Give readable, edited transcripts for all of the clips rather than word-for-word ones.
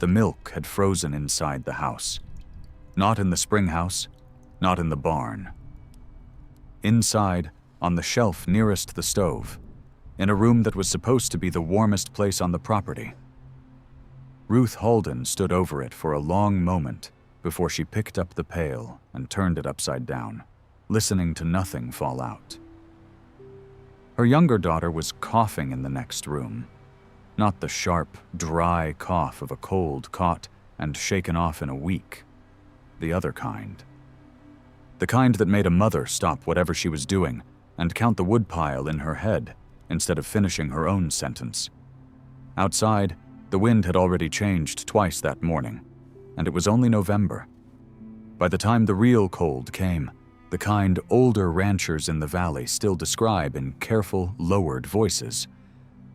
The milk had frozen inside the house. Not in the spring house, not in the barn. Inside, on the shelf nearest the stove, in a room that was supposed to be the warmest place on the property. Ruth Halden stood over it for a long moment before she picked up the pail and turned it upside down, listening to nothing fall out. Her younger daughter was coughing in the next room, not the sharp, dry cough of a cold caught and shaken off in a week, the other kind. The kind that made a mother stop whatever she was doing and count the woodpile in her head instead of finishing her own sentence. Outside, the wind had already changed twice that morning, and it was only November. By the time the real cold came, the kind older ranchers in the valley still describe in careful, lowered voices,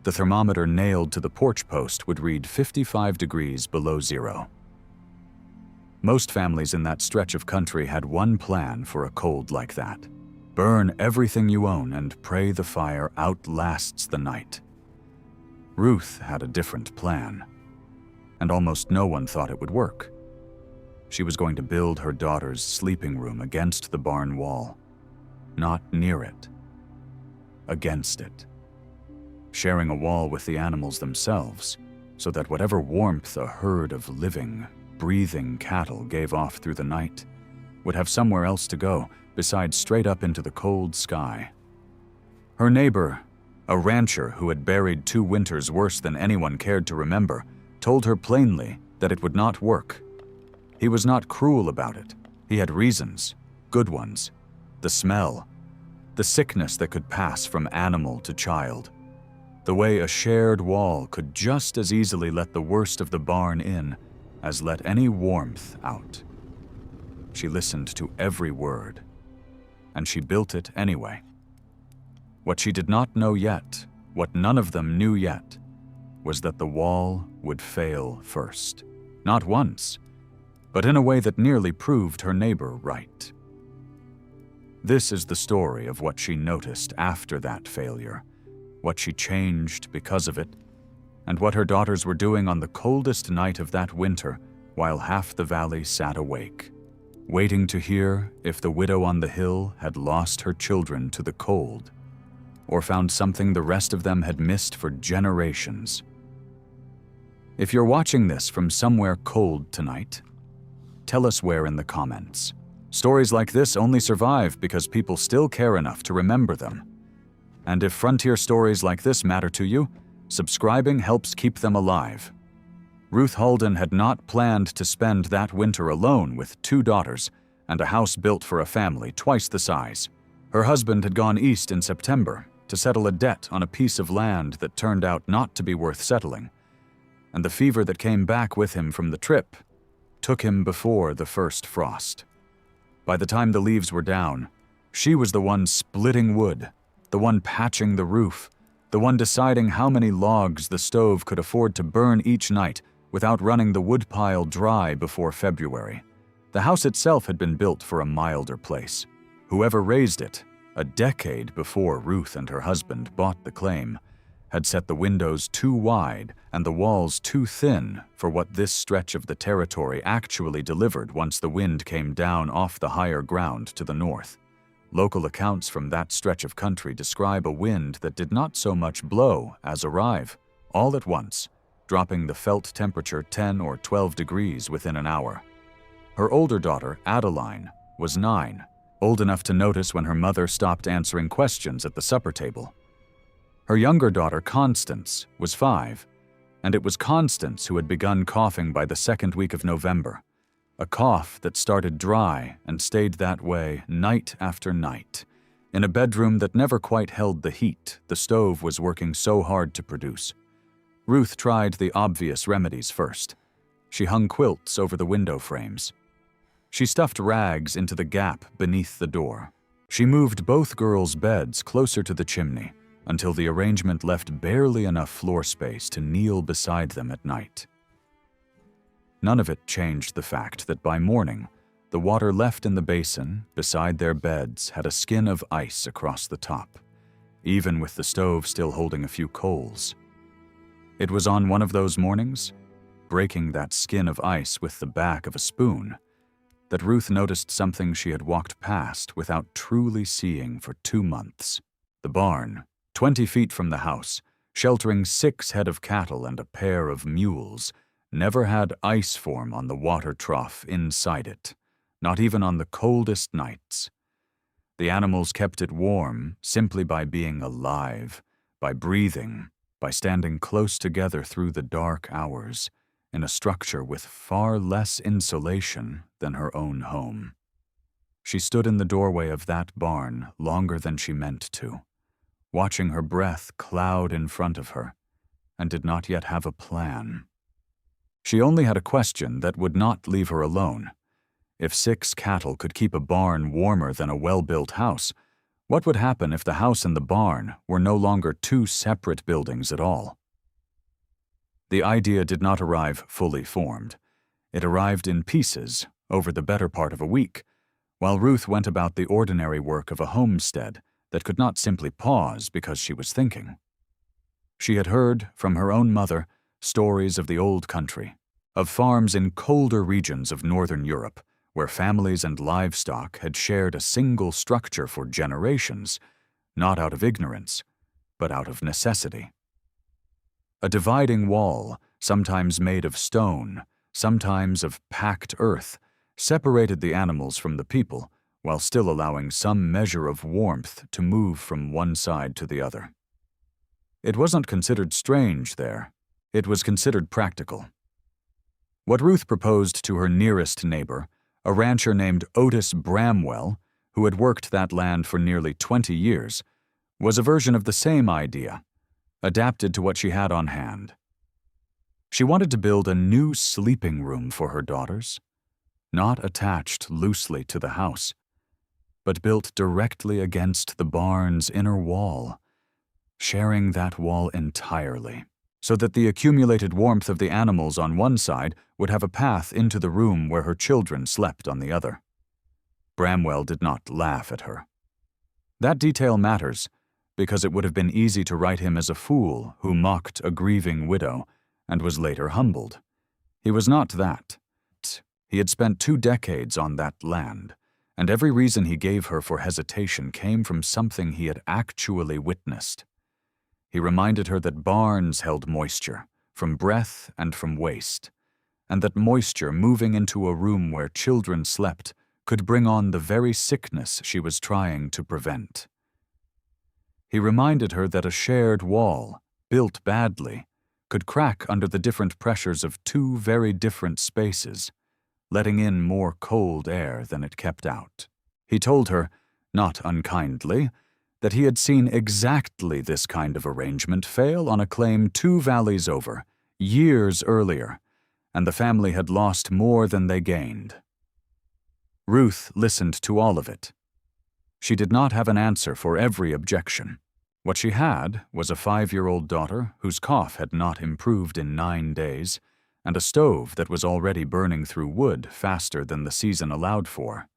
the thermometer nailed to the porch post would read 55 degrees below zero. Most families in that stretch of country had one plan for a cold like that: burn everything you own and pray the fire outlasts the night. Ruth had a different plan, and almost no one thought it would work. She was going to build her daughter's sleeping room against the barn wall, not near it, against it, sharing a wall with the animals themselves so that whatever warmth a herd of living, breathing cattle gave off through the night would have somewhere else to go besides straight up into the cold sky. Her neighbor, a rancher who had buried 2 winters worse than anyone cared to remember, told her plainly that it would not work. He was not cruel about it. He had reasons, good ones. The smell, the sickness that could pass from animal to child, the way a shared wall could just as easily let the worst of the barn in as let any warmth out. She listened to every word, and she built it anyway. What she did not know yet, what none of them knew yet, was that the wall would fail first. Not once, but in a way that nearly proved her neighbor right. This is the story of what she noticed after that failure, what she changed because of it, and what her daughters were doing on the coldest night of that winter while half the valley sat awake, waiting to hear if the widow on the hill had lost her children to the cold, or found something the rest of them had missed for generations. If you're watching this from somewhere cold tonight, tell us where in the comments. Stories like this only survive because people still care enough to remember them. And if frontier stories like this matter to you, subscribing helps keep them alive. Ruth Halden had not planned to spend that winter alone with 2 daughters and a house built for a family twice the size. Her husband had gone east in September to settle a debt on a piece of land that turned out not to be worth settling, and the fever that came back with him from the trip took him before the first frost. By the time the leaves were down, she was the one splitting wood, the one patching the roof, the one deciding how many logs the stove could afford to burn each night without running the woodpile dry before February. The house itself had been built for a milder place. Whoever raised it, a decade before Ruth and her husband bought the claim, had set the windows too wide and the walls too thin for what this stretch of the territory actually delivered once the wind came down off the higher ground to the north. Local accounts from that stretch of country describe a wind that did not so much blow as arrive, all at once, dropping the felt temperature 10 or 12 degrees within an hour. Her older daughter, Adeline, was 9, old enough to notice when her mother stopped answering questions at the supper table. Her younger daughter, Constance, was 5, and it was Constance who had begun coughing by the 2nd week of November, a cough that started dry and stayed that way night after night, in a bedroom that never quite held the heat the stove was working so hard to produce. Ruth tried the obvious remedies first. She hung quilts over the window frames. She stuffed rags into the gap beneath the door. She moved both girls' beds closer to the chimney until the arrangement left barely enough floor space to kneel beside them at night. None of it changed the fact that by morning, the water left in the basin beside their beds had a skin of ice across the top, even with the stove still holding a few coals. It was on one of those mornings, breaking that skin of ice with the back of a spoon, that Ruth noticed something she had walked past without truly seeing for 2 months. The barn, 20 feet from the house, sheltering 6 head of cattle and a pair of mules, never had ice form on the water trough inside it, not even on the coldest nights. The animals kept it warm simply by being alive, by breathing, by standing close together through the dark hours, in a structure with far less insulation than her own home. She stood in the doorway of that barn longer than she meant to, watching her breath cloud in front of her, and did not yet have a plan. She only had a question that would not leave her alone. If 6 cattle could keep a barn warmer than a well-built house, what would happen if the house and the barn were no longer 2 separate buildings at all? The idea did not arrive fully formed. It arrived in pieces over the better part of a week, while Ruth went about the ordinary work of a homestead that could not simply pause because she was thinking. She had heard, from her own mother, stories of the old country, of farms in colder regions of northern Europe, where families and livestock had shared a single structure for generations, not out of ignorance, but out of necessity. A dividing wall, sometimes made of stone, sometimes of packed earth, separated the animals from the people, while still allowing some measure of warmth to move from one side to the other. It wasn't considered strange there. It was considered practical. What Ruth proposed to her nearest neighbor, a rancher named Otis Bramwell, who had worked that land for nearly 20 years, was a version of the same idea, adapted to what she had on hand. She wanted to build a new sleeping room for her daughters, not attached loosely to the house, but built directly against the barn's inner wall, sharing that wall entirely, so that the accumulated warmth of the animals on one side would have a path into the room where her children slept on the other. Bramwell did not laugh at her. That detail matters, because it would have been easy to write him as a fool who mocked a grieving widow and was later humbled. He was not that. He had spent 2 decades on that land, and every reason he gave her for hesitation came from something he had actually witnessed. He reminded her that barns held moisture, from breath and from waste, and that moisture moving into a room where children slept could bring on the very sickness she was trying to prevent. He reminded her that a shared wall, built badly, could crack under the different pressures of 2 very different spaces, letting in more cold air than it kept out. He told her, not unkindly, that he had seen exactly this kind of arrangement fail on a claim 2 valleys over, years earlier, and the family had lost more than they gained. Ruth listened to all of it. She did not have an answer for every objection. What she had was a 5-year-old daughter whose cough had not improved in 9 days, and a stove that was already burning through wood faster than the season allowed for.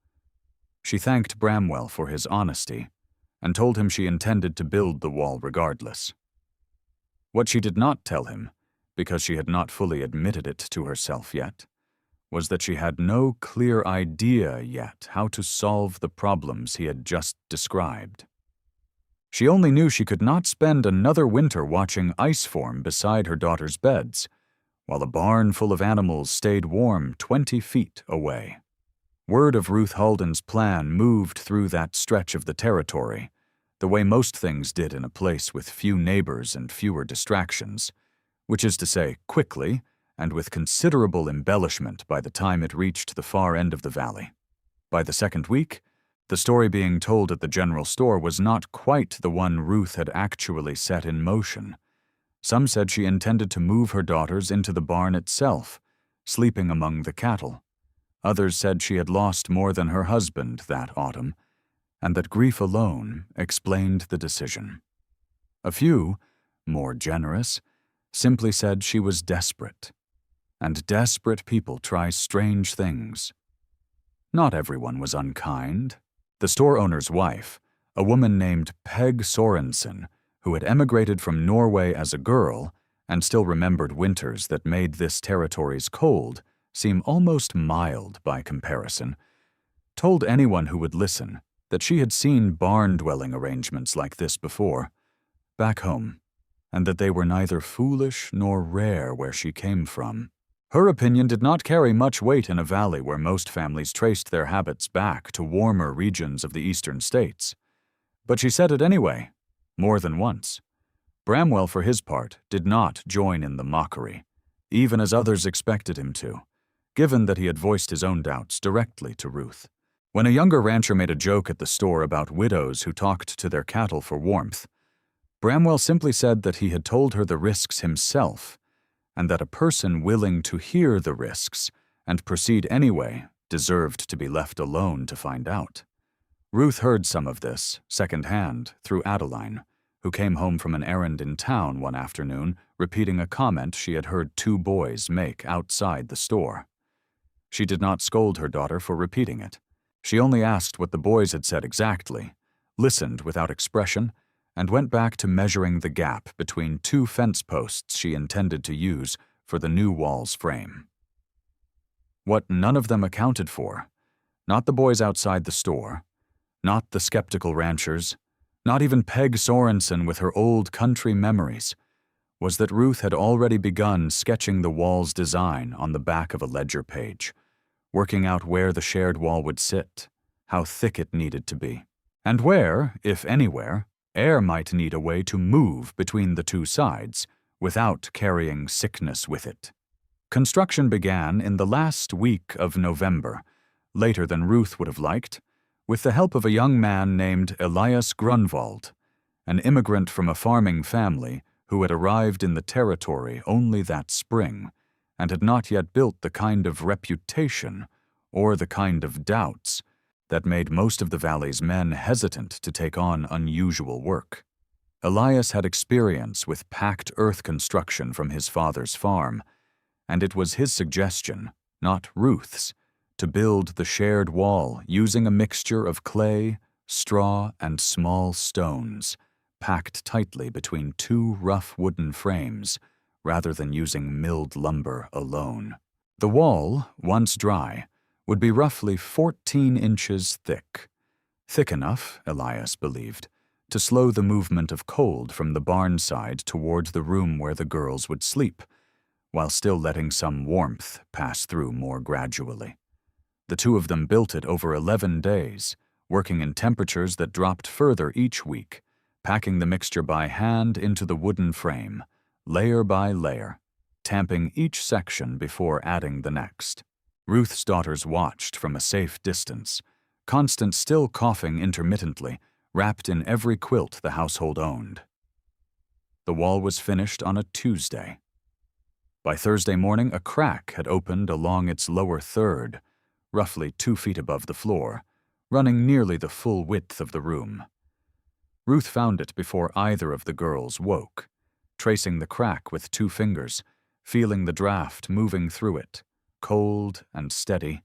She thanked Bramwell for his honesty, and told him she intended to build the wall regardless. What she did not tell him, because she had not fully admitted it to herself yet, was that she had no clear idea yet how to solve the problems he had just described. She only knew she could not spend another winter watching ice form beside her daughter's beds, while a barn full of animals stayed warm 20 feet away. Word of Ruth Halden's plan moved through that stretch of the territory, the way most things did in a place with few neighbors and fewer distractions, which is to say, quickly, and with considerable embellishment by the time it reached the far end of the valley. By the 2nd week, the story being told at the general store was not quite the one Ruth had actually set in motion. Some said she intended to move her daughters into the barn itself, sleeping among the cattle. Others said she had lost more than her husband that autumn, and that grief alone explained the decision. A few, more generous, simply said she was desperate. And desperate people try strange things. Not everyone was unkind. The store owner's wife, a woman named Peg Sorensen, who had emigrated from Norway as a girl and still remembered winters that made this territory's cold seem almost mild by comparison, told anyone who would listen that she had seen barn-dwelling arrangements like this before, back home, and that they were neither foolish nor rare where she came from. Her opinion did not carry much weight in a valley where most families traced their habits back to warmer regions of the eastern states. But she said it anyway, more than once. Bramwell, for his part, did not join in the mockery, even as others expected him to, given that he had voiced his own doubts directly to Ruth. When a younger rancher made a joke at the store about widows who talked to their cattle for warmth, Bramwell simply said that he had told her the risks himself, and that a person willing to hear the risks and proceed anyway deserved to be left alone to find out. Ruth heard some of this, secondhand, through Adeline, who came home from an errand in town one afternoon, repeating a comment she had heard two boys make outside the store. She did not scold her daughter for repeating it. She only asked what the boys had said exactly, listened without expression, and went back to measuring the gap between two fence posts she intended to use for the new wall's frame. What none of them accounted for, not the boys outside the store, not the skeptical ranchers, not even Peg Sorensen with her old country memories, was that Ruth had already begun sketching the wall's design on the back of a ledger page, working out where the shared wall would sit, how thick it needed to be, and where, if anywhere, air might need a way to move between the two sides without carrying sickness with it. Construction began in the last week of November, later than Ruth would have liked, with the help of a young man named Elias Grunwald, an immigrant from a farming family who had arrived in the territory only that spring and had not yet built the kind of reputation or the kind of doubts that made most of the valley's men hesitant to take on unusual work. Elias had experience with packed earth construction from his father's farm, and it was his suggestion, not Ruth's, to build the shared wall using a mixture of clay, straw, and small stones, packed tightly between two rough wooden frames, rather than using milled lumber alone. The wall, once dry, would be roughly 14 inches thick enough, Elias believed, to slow the movement of cold from the barn side toward the room where the girls would sleep, while still letting some warmth pass through more gradually. The two of them built it over 11 days, working in temperatures that dropped further each week, packing the mixture by hand into the wooden frame, layer by layer, tamping each section before adding the next. Ruth's daughters watched from a safe distance, Constance still coughing intermittently, wrapped in every quilt the household owned. The wall was finished on a Tuesday. By Thursday morning, a crack had opened along its lower third, roughly 2 feet above the floor, running nearly the full width of the room. Ruth found it before either of the girls woke, tracing the crack with 2 fingers, feeling the draft moving through it, cold and steady,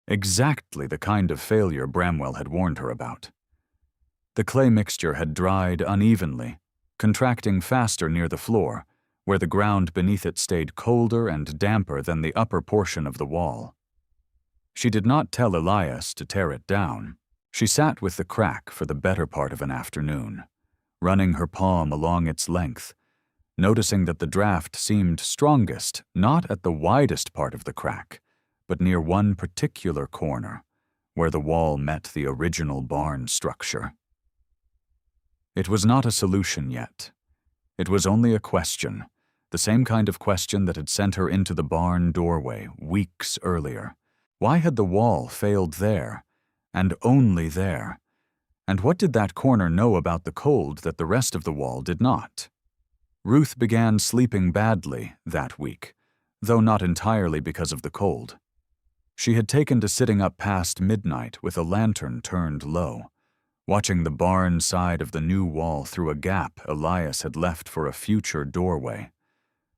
exactly the kind of failure Bramwell had warned her about. The clay mixture had dried unevenly, contracting faster near the floor, where the ground beneath it stayed colder and damper than the upper portion of the wall. She did not tell Elias to tear it down. She sat with the crack for the better part of an afternoon, running her palm along its length, noticing that the draft seemed strongest not at the widest part of the crack, but near one particular corner, where the wall met the original barn structure. It was not a solution yet. It was only a question, the same kind of question that had sent her into the barn doorway weeks earlier. Why had the wall failed there, and only there? And what did that corner know about the cold that the rest of the wall did not? Ruth began sleeping badly that week, though not entirely because of the cold. She had taken to sitting up past midnight with a lantern turned low, watching the barn side of the new wall through a gap Elias had left for a future doorway,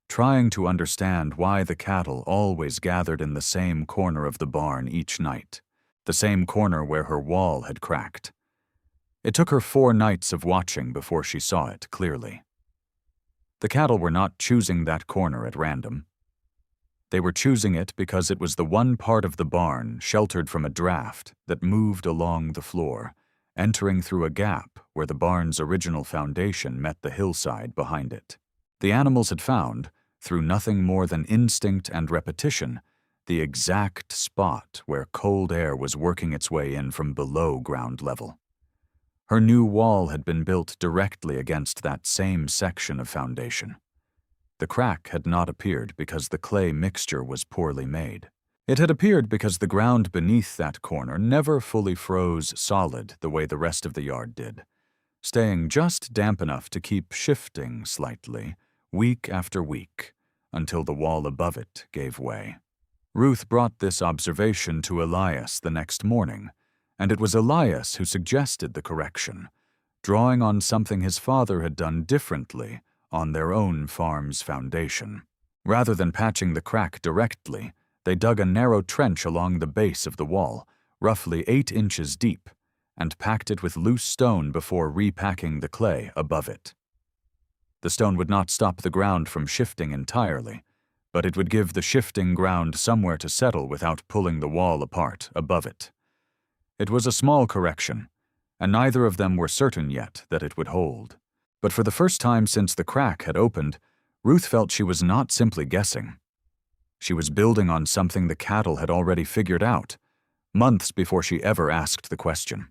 trying to understand why the cattle always gathered in the same corner of the barn each night, the same corner where her wall had cracked. It took her 4 nights of watching before she saw it clearly. The cattle were not choosing that corner at random. They were choosing it because it was the one part of the barn sheltered from a draft that moved along the floor, entering through a gap where the barn's original foundation met the hillside behind it. The animals had found, through nothing more than instinct and repetition, the exact spot where cold air was working its way in from below ground level. Her new wall had been built directly against that same section of foundation. The crack had not appeared because the clay mixture was poorly made. It had appeared because the ground beneath that corner never fully froze solid the way the rest of the yard did, staying just damp enough to keep shifting slightly, week after week, until the wall above it gave way. Ruth brought this observation to Elias the next morning, and it was Elias who suggested the correction, drawing on something his father had done differently on their own farm's foundation. Rather than patching the crack directly, they dug a narrow trench along the base of the wall, roughly 8 inches deep, and packed it with loose stone before repacking the clay above it. The stone would not stop the ground from shifting entirely, but it would give the shifting ground somewhere to settle without pulling the wall apart above it. It was a small correction, and neither of them were certain yet that it would hold. But for the first time since the crack had opened, Ruth felt she was not simply guessing. She was building on something the cattle had already figured out, months before she ever asked the question.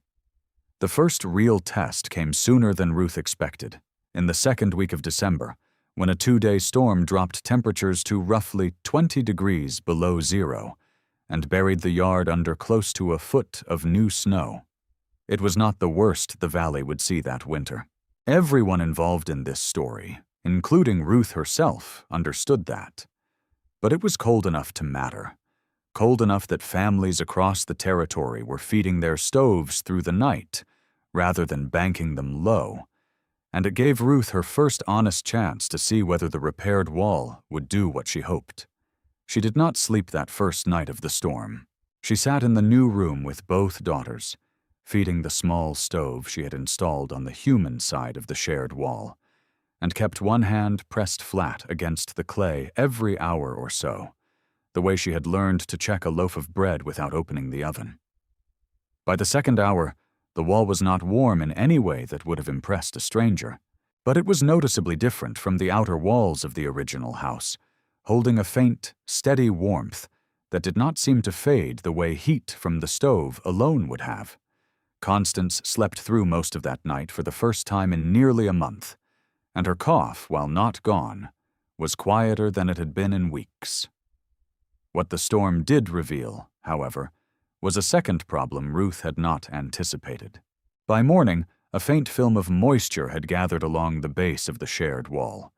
The first real test came sooner than Ruth expected, in the second week of December, when a 2-day storm dropped temperatures to roughly 20 degrees below zero and buried the yard under close to a foot of new snow. It was not the worst the valley would see that winter. Everyone involved in this story, including Ruth herself, understood that. But it was cold enough to matter. Cold enough that families across the territory were feeding their stoves through the night, rather than banking them low. And it gave Ruth her first honest chance to see whether the repaired wall would do what she hoped. She did not sleep that first night of the storm. She sat in the new room with both daughters, feeding the small stove she had installed on the human side of the shared wall, and kept one hand pressed flat against the clay every hour or so, the way she had learned to check a loaf of bread without opening the oven. By the second hour, the wall was not warm in any way that would have impressed a stranger, but it was noticeably different from the outer walls of the original house, holding a faint, steady warmth that did not seem to fade the way heat from the stove alone would have. Constance slept through most of that night for the first time in nearly a month, and her cough, while not gone, was quieter than it had been in weeks. What the storm did reveal, however, was a second problem Ruth had not anticipated. By morning, a faint film of moisture had gathered along the base of the shared wall,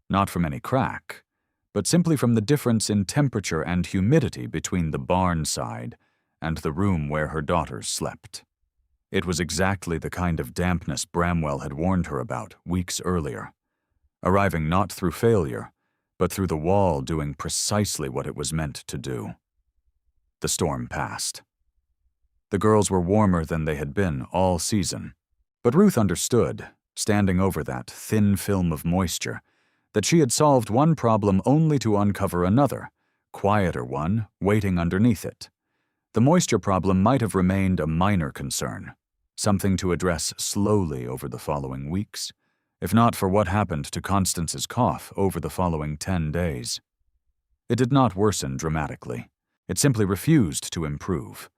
not from any crack, but simply from the difference in temperature and humidity between the barn side and the room where her daughters slept. It was exactly the kind of dampness Bramwell had warned her about weeks earlier, arriving not through failure, but through the wall doing precisely what it was meant to do. The storm passed. The girls were warmer than they had been all season, but Ruth understood, standing over that thin film of moisture, that she had solved one problem only to uncover another, quieter one, waiting underneath it. The moisture problem might have remained a minor concern, something to address slowly over the following weeks, if not for what happened to Constance's cough over the following 10 days. It did not worsen dramatically. It simply refused to improve,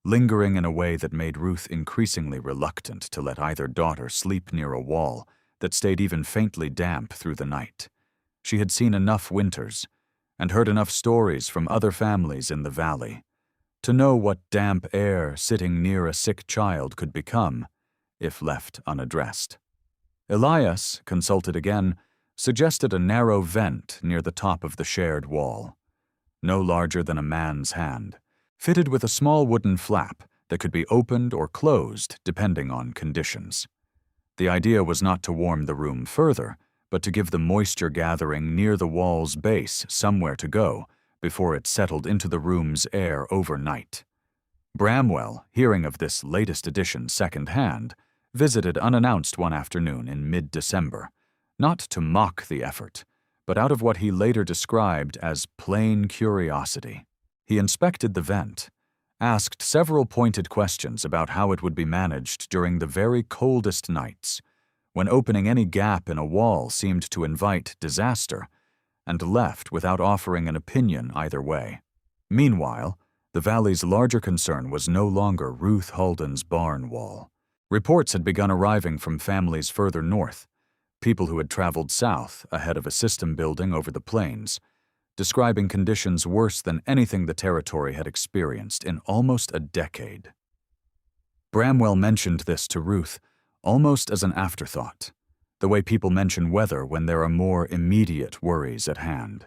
lingering in a way that made Ruth increasingly reluctant to let either daughter sleep near a wall that stayed even faintly damp through the night. She had seen enough winters and heard enough stories from other families in the valley to know what damp air sitting near a sick child could become if left unaddressed. Elias, consulted again, suggested a narrow vent near the top of the shared wall, no larger than a man's hand, fitted with a small wooden flap that could be opened or closed depending on conditions. The idea was not to warm the room further, but to give the moisture gathering near the wall's base somewhere to go before it settled into the room's air overnight. Bramwell, hearing of this latest addition secondhand, visited unannounced one afternoon in mid-December, not to mock the effort, but out of what he later described as plain curiosity. He inspected the vent, asked several pointed questions about how it would be managed during the very coldest nights, when opening any gap in a wall seemed to invite disaster, and left without offering an opinion either way. Meanwhile, the valley's larger concern was no longer Ruth Halden's barn wall. Reports had begun arriving from families further north, people who had traveled south ahead of a system building over the plains, describing conditions worse than anything the territory had experienced in almost a decade. Bramwell mentioned this to Ruth almost as an afterthought, the way people mention weather when there are more immediate worries at hand.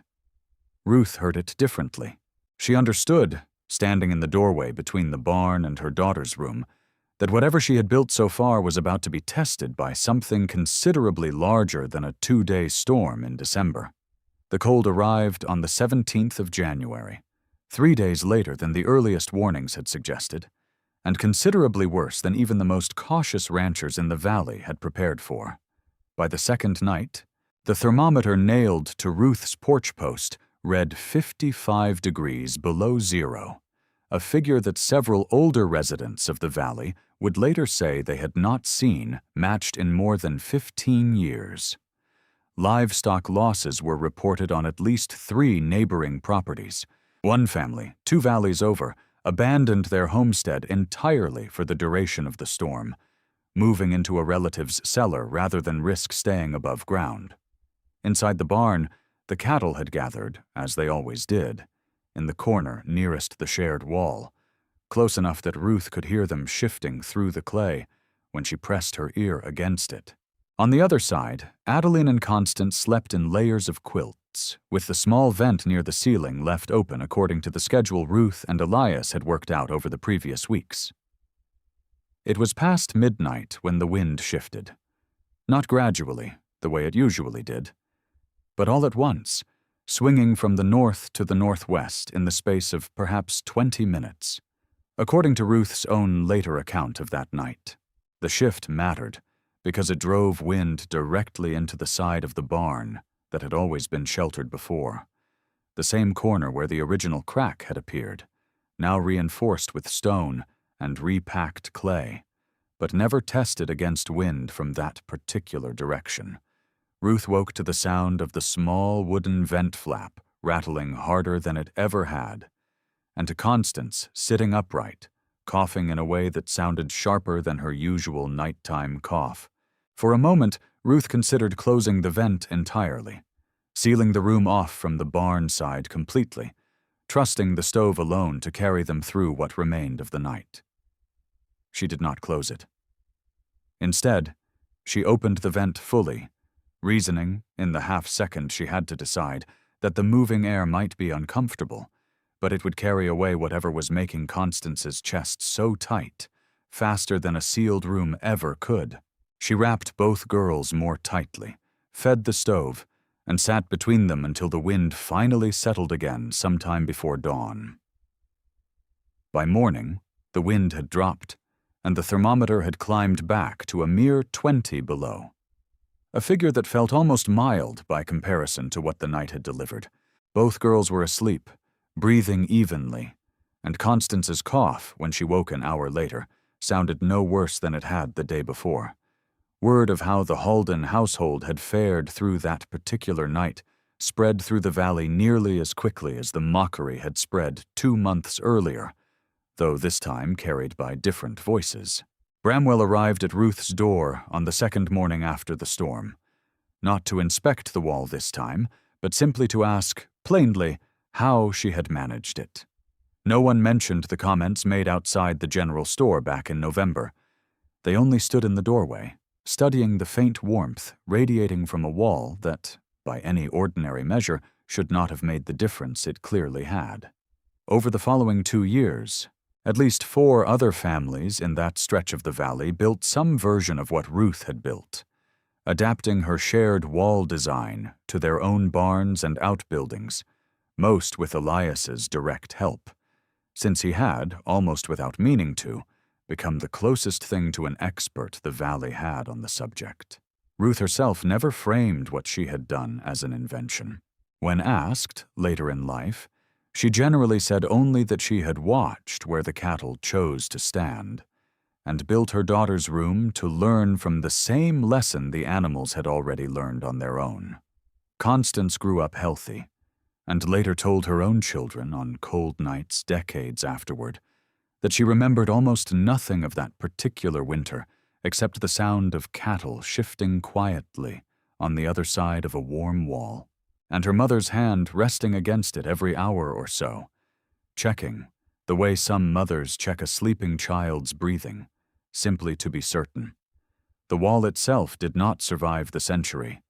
Ruth heard it differently. She understood, standing in the doorway between the barn and her daughter's room, that whatever she had built so far was about to be tested by something considerably larger than a 2-day storm in December. The cold arrived on the 17th of January, 3 days later than the earliest warnings had suggested, and considerably worse than even the most cautious ranchers in the valley had prepared for. By the second night, the thermometer nailed to Ruth's porch post read 55 degrees below zero, a figure that several older residents of the valley would later say they had not seen matched in more than 15 years. Livestock losses were reported on at least 3 neighboring properties. One family, 2 valleys over, abandoned their homestead entirely for the duration of the storm, moving into a relative's cellar rather than risk staying above ground. Inside the barn, the cattle had gathered, as they always did, in the corner nearest the shared wall, close enough that Ruth could hear them shifting through the clay when she pressed her ear against it. On the other side, Adeline and Constance slept in layers of quilts, with the small vent near the ceiling left open according to the schedule Ruth and Elias had worked out over the previous weeks. It was past midnight when the wind shifted. Not gradually, the way it usually did, but all at once, swinging from the north to the northwest in the space of perhaps 20 minutes. According to Ruth's own later account of that night, the shift mattered because it drove wind directly into the side of the barn that had always been sheltered before, the same corner where the original crack had appeared, now reinforced with stone and repacked clay, but never tested against wind from that particular direction. Ruth woke to the sound of the small wooden vent flap rattling harder than it ever had, and to Constance sitting upright, coughing in a way that sounded sharper than her usual nighttime cough. For a moment, Ruth considered closing the vent entirely, sealing the room off from the barn side completely, trusting the stove alone to carry them through what remained of the night. She did not close it. Instead, she opened the vent fully, reasoning, in the half-second she had to decide, that the moving air might be uncomfortable, but it would carry away whatever was making Constance's chest so tight, faster than a sealed room ever could. She wrapped both girls more tightly, fed the stove, and sat between them until the wind finally settled again sometime before dawn. By morning, the wind had dropped, and the thermometer had climbed back to a mere 20 below, a figure that felt almost mild by comparison to what the night had delivered. Both girls were asleep, breathing evenly, and Constance's cough, when she woke an hour later, sounded no worse than it had the day before. Word of how the Halden household had fared through that particular night spread through the valley nearly as quickly as the mockery had spread 2 months earlier, though this time carried by different voices. Bramwell arrived at Ruth's door on the second morning after the storm, not to inspect the wall this time, but simply to ask, plainly, how she had managed it. No one mentioned the comments made outside the general store back in November. They only stood in the doorway, studying the faint warmth radiating from a wall that, by any ordinary measure, should not have made the difference it clearly had. Over the following 2 years, at least 4 other families in that stretch of the valley built some version of what Ruth had built, adapting her shared wall design to their own barns and outbuildings, most with Elias's direct help, since he had, almost without meaning to, become the closest thing to an expert the valley had on the subject. Ruth herself never framed what she had done as an invention. When asked, later in life, she generally said only that she had watched where the cattle chose to stand, and built her daughter's room to learn from the same lesson the animals had already learned on their own. Constance grew up healthy, and later told her own children on cold nights decades afterward that she remembered almost nothing of that particular winter except the sound of cattle shifting quietly on the other side of a warm wall, and her mother's hand resting against it every hour or so, checking, the way some mothers check a sleeping child's breathing, simply to be certain. The wall itself did not survive the century.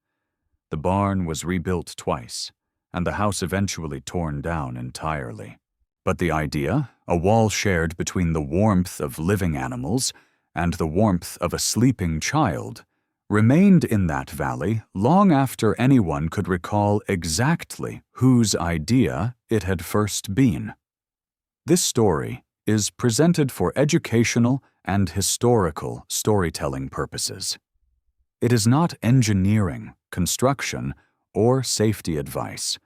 The barn was rebuilt twice, and the house eventually torn down entirely. But the idea, a wall shared between the warmth of living animals and the warmth of a sleeping child, remained in that valley long after anyone could recall exactly whose idea it had first been. This story is presented for educational and historical storytelling purposes. It is not engineering, construction, or safety advice,